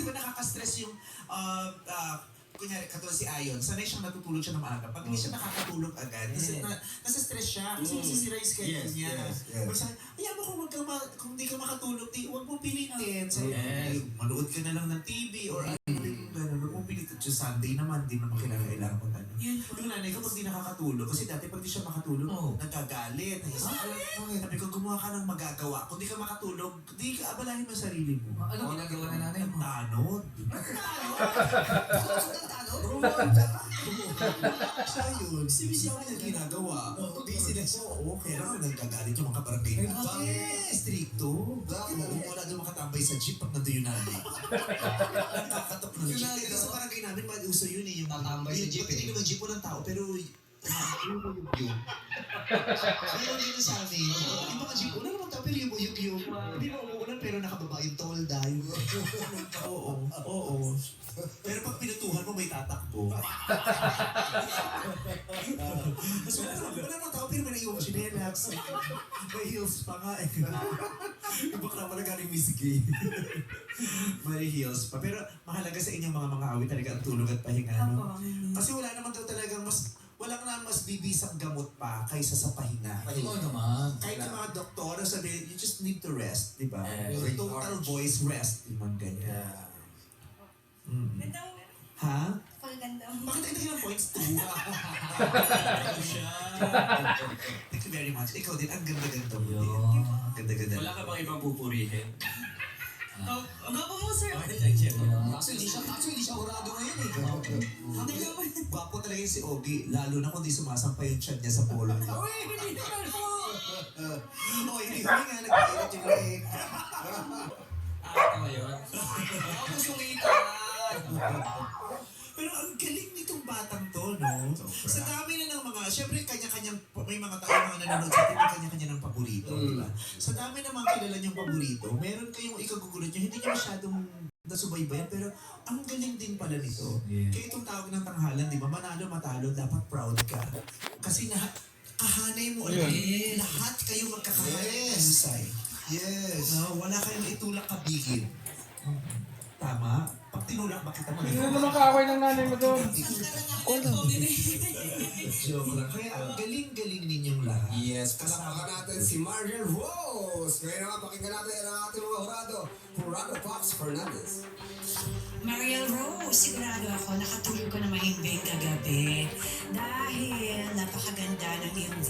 di ba nakaka-stress yung, kunyari, katulad si Ayon, sanay siyang natutulog siya ng maaga. Pag hindi siya nakakatulog agad, nasa-stress siya kasi masisira yung schedule niya. Pero sabi, ayaw mo kung di ka makatulog, huwag mo pilitin. Sabi, manood ka na lang ng TV or ano, huwag mo pilitin. Yung Sunday naman, di naman kailangan mo ano. Yung nanay ko, pag di nakakatulog, kasi dati pag di siya makatulog, nagkagalit. Sabi ko, gumawa ka ng magagawa. Kung di ka makatulog, di ka abalahin mo sarili mo. Ano ginagawa na nanay mo? Tanod. Siya yun. Siya yung ginagawa. Busy na siya. Okay lang. Nagkagalit yung mga kabarangay na. Stricto. Wala doon makatambay sa jeep pag nandun yung nanay. Nakakatok ng jeep. Kasi sa barangay namin, uso yun eh. Yung tatambay sa jeep. Hindi naman jeep walang tao, pero yung yun sa amin. Yung mga jeep, wala naman tao, pero yung hindi mo umuulan, pero nakababa yung tolda. Oo. Pero pag pinutuhan mo, may tatakbo. Mas wala naman tao, pero may naiwan chinelas. May heels pa nga eh. Iba ka naman galing Miss Gay. May heels pa. Pero mahalaga sa inyong mga awit talaga ang tulog at pahinga. No? Kasi wala naman daw talagang mas bibisang gamot pa kaysa sa pahinga. Oo naman. Kahit yung mga doktor, sabi, you just need to rest, di ba? Total voice rest, yung ganyan. Ganda mo. Ha? Pagkaganda mo. Bakit ito yung points 2? Thank you very much. Ikaw din, ang ganda-ganda mo din. Ganda-ganda. Wala ka bang ibang pupurihin? Ang gwapo mo, sir. Actually, di siya urado ngayon eh. Gwapo talaga yung si Ogie, lalo na kung di sumasampay yung chan niya sa polo niya. Hindi naman po. Hindi nga, nagkailat yung leg. Ako yun. Ako sumitan. Pero ang galing nitong batang to, no? Sa dami na ng mga, syempre kanya-kanyang, may mga tao mga nanonood sa atin, may kanya-kanya ng paborito, di ba? Sa dami na mga kilala niyong paborito, meron kayong ikagugulat niyo, hindi niyo masyadong nasubaybayan, pero ang galing din pala nito. Kaya itong tawag ng tanghalan, di ba? Manalo, matalo, dapat proud ka. Kasi kahanay mo ulit. Lahat kayo magkakahanay. Yes. Wala kayong itulak kabigin. Tama? Pag tinulak ba kita Hindi naman kaaway ng nanay mo doon. Joke lang. Kaya ang galing-galing ninyong lahat. Yes, kasama natin si Mariel Rose. Ngayon naman pakinggan natin ang ating mga Jurado Pops Fernandez. Mariel Rose, sigurado ako nakatulog ko na mahimbing kagabi dahil napakaganda ng iyong